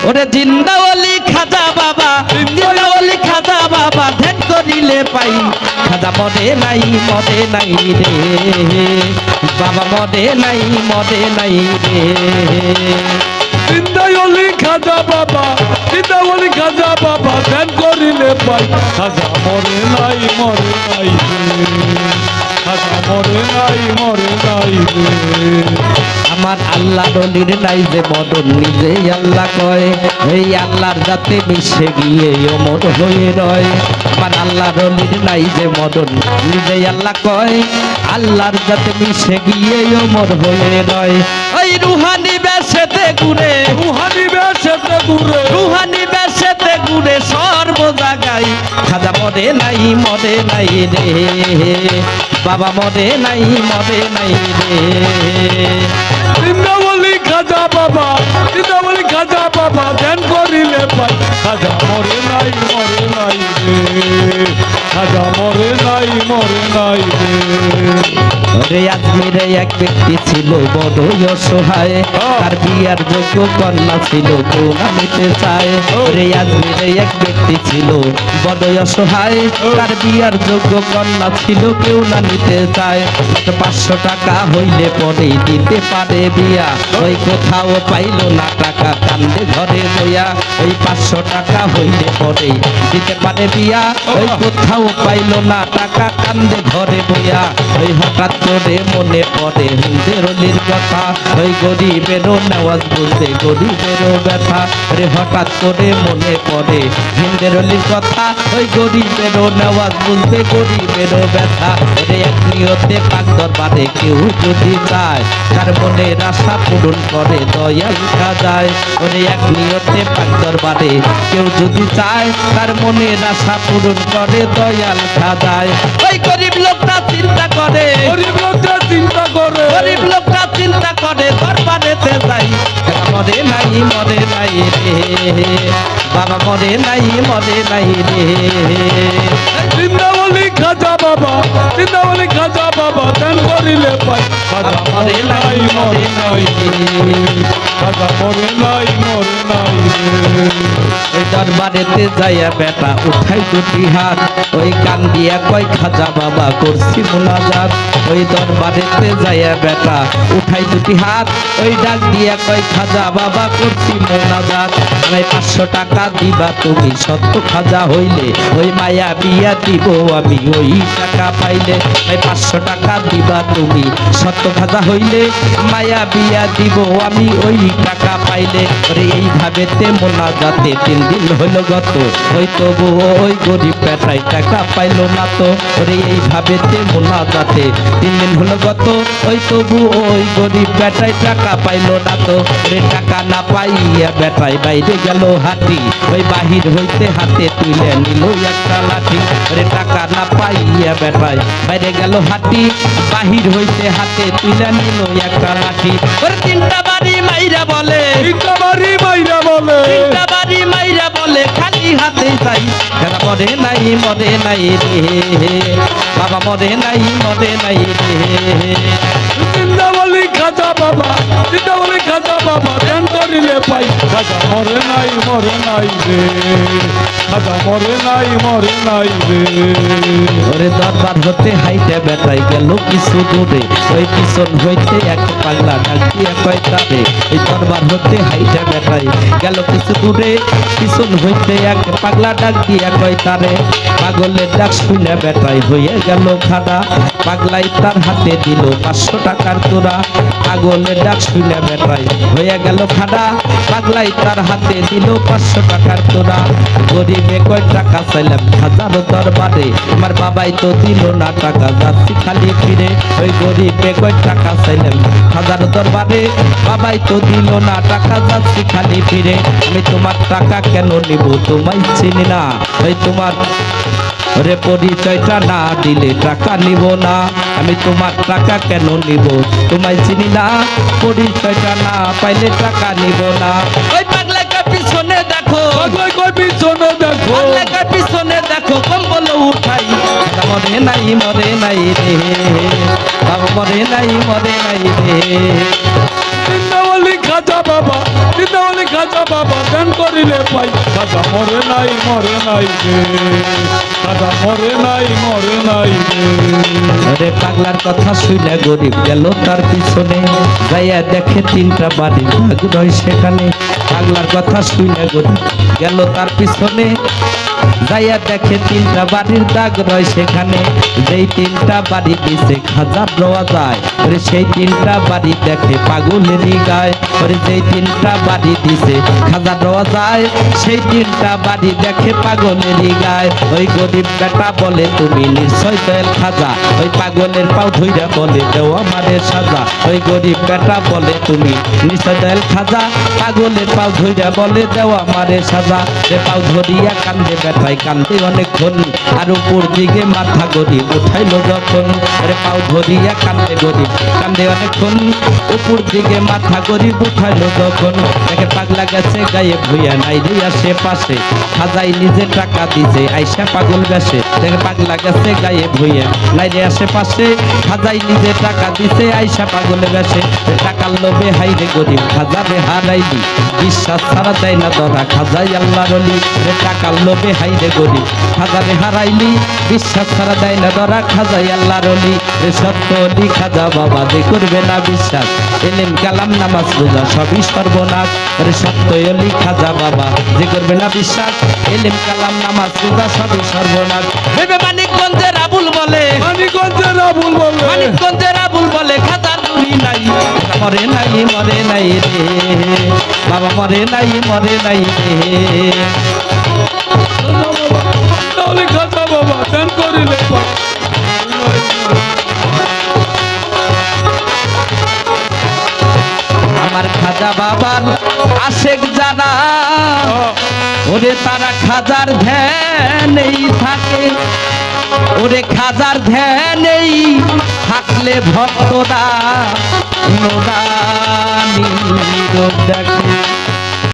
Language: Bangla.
ওরে জিন্দাওয়ালি খাজা বাবা, জিন্দাওয়ালি খাজা বাবা, ধ্যান করিলে পাই। খাজা মরে নাই রে বাবা, মরে নাই রে। জিন্দাওয়ালি খাজা বাবা, জিন্দাওয়ালি খাজা বাবা, ধ্যান করিলে পাই। খাজা মরে নাই রে, খাজা মরে নাই রে। আমার আল্লাহ রলির নাই যে মদন, নিজে আল্লাহ কয় এই আল্লাহর যাতে মিশে গিয়ে অমর হয়ে রয়। আমার আল্লাহ রলির নাই যে মদন, নিজে আল্লাহ কয় আল্লাহর যাতে মিশে গিয়ে অমর হয়ে রয়। ওই রুহানি বেশেতে ঘুরে, রুহানি বেশেতে ঘুরে, রুহানি বেশেতে ঘুরে সর্ব জায়গায়। খাজা মরে নাই রে বাবা, মরে নাই রে। জিন্দাওয়ালি খাজা বাবা, জিন্দাওয়ালি খাজা বাবা, ধ্যান করিলে পাই। খাজা মরে নাই রে, খাজা মরে নাই রে। রে আজমিরে এক ব্যক্তি ছিল বড়ই অসহায়, তার বিয়ার যোগ্য কন্যা ছিল কেউ না নিতে চায়। রে আজমিরে এক ব্যক্তি ছিল বড়ই অসহায়, তার বিয়ার যোগ্য কন্যা ছিল কেউ না নিতে চায়। 500 টাকা হইলে পরেই দিতে পারে বিয়া, ওই কোথাও পাইল না টাকা কান্দে ঘরে বইয়া। ওই 500 টাকা হইলে পরেই দিতে পারে বিয়া, ওই কোথাও পাইল না টাকা কান্দে ঘরে বইয়া। ওই হঠাৎ করে মনে পড়ে হিন্দের অলির কথা, ওই গরিবেরও নেওয়াজ বুঝতে গরিবেরও ব্যথা। রে হঠাৎ করে মনে পড়ে হিন্দের অলির কথা, ওই গরিবেরও নেওয়াজ বুঝতে গরিবেরও ব্যথা। রে এক নিয়তে পাক দরবারে কেউ যদি চায়, তার মনের আশা পূরণ করে দয়াল খাজায়। ওরে এক নিয়তে পাক দরবারে কেউ যদি চায়, তার মনের আশা পূরণ করে দয়াল খাজায়। ওই গরিব লোকটা চিন্তা করে, গরিব লোকটা চিন্তা করে, গরিব লোকটা চিন্তা করে দরবারেতে যাই। মরে নাই রে বাবা, মরে নাই রে। জিন্দাওয়ালি খাজা বাবা, জিন্দাওয়ালি খাজা বাবা, ধ্যান করিলে পাই। খাজা মরে নাই রে, খাজা মরে নাই রে। ওই দরবারেতে যাইয়া বেটা উঠাই দুটি হাত, ওই কান দিয়া কয় খাজা বাবা করছি মুনাজাত। ওই দরবারেতে যাইয়া বেটা উঠাই দুটি হাত, ওই ডাক দিয়া কয় খাজা বাবা করছি মুনাজাত। আমি 500 টাকা দিবা তুমি সত্য খাজা হইলে, ওই মায়া বিয়া দিব আমি ওই টাকা পাইলে। ওই 500 টাকা দিবা তুমি সত্য খাজা হইলে, মায়া বিয়া দিব আমি ওই টাকা পাইলে। ওরে এইভাবে তে মোনাজাতে 3 দিন হলো গত, ওই তবু ওই গরিব পেটাই টাকা পাইলো না তো। ওরে এইভাবে তে মোনাজাতে 3 দিন হলো গত, ওই তবু ওই গরিব পেটাই টাকা পাইলো না তো। ওরে টাকা না পাইয়া বেটাই বাইরে গেল হাতি, ওই বাহির হইতে হাতে তুলে নিল একটা লাঠি। ওরে টাকা না পাইয়া বেটাই বাইরে গেল হাতি, বাহির হইতে হাতে তুলে নিল একটা লাঠি। ওরে 3টা বাড়ি মাইরা বলে, 3টা বাড়ি মাইরা বলে, 3টা বাড়ি মাইরা বলে খালি হাতে যাই। খাজা মরে নাই রে বাবা, মরে নাই রে। জিন্দাওয়ালি খাজা বাবা, জিন্দাওয়ালি খাজা বাবা, ধ্যান করিলে পাই। খাজা মরে নাই রে, খাজা মরে নাই রে। ওরে দরবার হতে হাইটে বেটাই গেল কিছু দূরে, ওই পিছন হইতে এক পাগলা ডাক দিয়া কয় তারে। এই দরবার হতে হাইটে বেটাই গেল কিছু দূরে, পিছন হইতে এক পাগলা ডাক দিয়া কয় তারে। পাগলের ডাক শুনে বেটাই হয়ে গেল খাড়া, পাগলাই তার হাতে দিল 500 টাকার তোরা। পাগলের ডাক শুনে বেটাই হয়ে গেল খাড়া, পাগলাই তার হাতে দিল 500 টাকার তোরা। গরিবে কয় টাকা চাইলাম খাজার দরবারে, আমার বাবাই তো দিল না টাকা যাচ্ছি খালি ফিরে। ওই গরিবে কয় টাকা চাইলাম খাজার দরবারে, বাবাই তো দিল না টাকা যাচ্ছি খালি ফিরে। আমি তোমার টাকা কেন নিব তোমায় চিনি না, ওই তোমার ওরে পরিচয়টা না দিলে টাকা নিব না। আমি তোমার টাকা কেন নিব তোমায় চিনি না, পরিচয়টা না পাইলে টাকা নিব না। ওই পাগলাকে পিছনে দেখো, পাগলাই কই পিছনে দেখো, পাগলাকে পিছনে দেখো কম্বল উঠাই। মরে নাই রে বাবা, মরে নাই রে। জিন্দাওয়ালি খাজা বাবা দিতে বলি খাজা বাবা ধ্যান করিলে পাই খাজা মরে নাই রে খাজা মরে নাই রে ওরে পাগলার কথা শুনে গরিব গেল তার পিছনে, যাইয়া দেখে তিনটা বাড়ি ভাগ রয় সেখানে। পাগলার কথা শুনে গরিব গেল তার পিছনে, যাইয়া দেখে তিনটা বাড়ির দাগ রয় সেখানে। যেই তিনটা বাড়ি দিছে খাজার রওয়া যায়, ওরে সেই তিনটা বাড়ি দেখে পাগলেরই গায়। ওরে যেই তিনটা বাড়ি দিছে খাজার রওয়া যায়, সেই তিনটা বাড়ি দেখে পাগলেরই গায়। ওই গরিব বেটা বলে তুমি নিশ্চয় দয়াল খাজা, ওই পাগলের পাও ধইরা বলে দেও আমারে সাজা। ওই গরিব বেটা বলে তুমি নিশ্চয় দয়াল খাজা, পাগলের পাও ধইরা বলে দেও আমারে সাজা। যে পাও ধরিয়া কান্দে বেটাই কান্দে অনেকক্ষণ, আর উপর দিকে মাথা গরিব উঠাইলো যখন। আরে পাও ধরিয়া কান্দে গরিব কান্দে অনেকক্ষণ, উপর দিকে মাথা গরিব উঠাইলো যখন। দেখে পাগলা গেছে গায়ে ভুইয়া নাই রে আশেপাশে, খাজাই নিজে টাকা দিছে আইসা পাগল বেশে। দেখে পাগলা গেছে গায়ে ভুইয়া নাই রে আশেপাশে, খাজাই নিজে টাকা দিছে আইসা পাগল বেশে। টাকার লোভে হাইরে গরিব খাজারে হারাইলি, বিশ্বাস ছাড়া যায় না ধরা খাজাই আল্লাহর অলি। টাকার লোভে হাইরে গরিব খাজারে হারাইলি, বিশ্বাস ছাড়া দেয় না ধরা খাজাই আল্লাহর অলি। সত্য অলি খাজা বাবা যে করবে না বিশ্বাস, এলেন কালাম নামাজ রোজা সবই সর্বনাশ। সত্য অলি খাজা বাবা যে করবে না বিশ্বাস, এলেন কালাম নামাজ রোজা সবই সর্বনাশ। ভেবে মানিকগঞ্জের আবুল বলে, মানিকগঞ্জের আবুল বলে, মানিকগঞ্জের আবুল বলে খাজার নুরি নাই, মরে নাই রে বাবা, মরে নাই রে। তাহলে খাজা বাবা ধ্যান করিলে পাই। আমার খাজা বাবার আশেক যারা, ওরে তারা খাজার ধ্যানেই থাকে। ওরে খাজার ধ্যানেই থাকলে ভক্তরা নুরানি রূপ দেখে।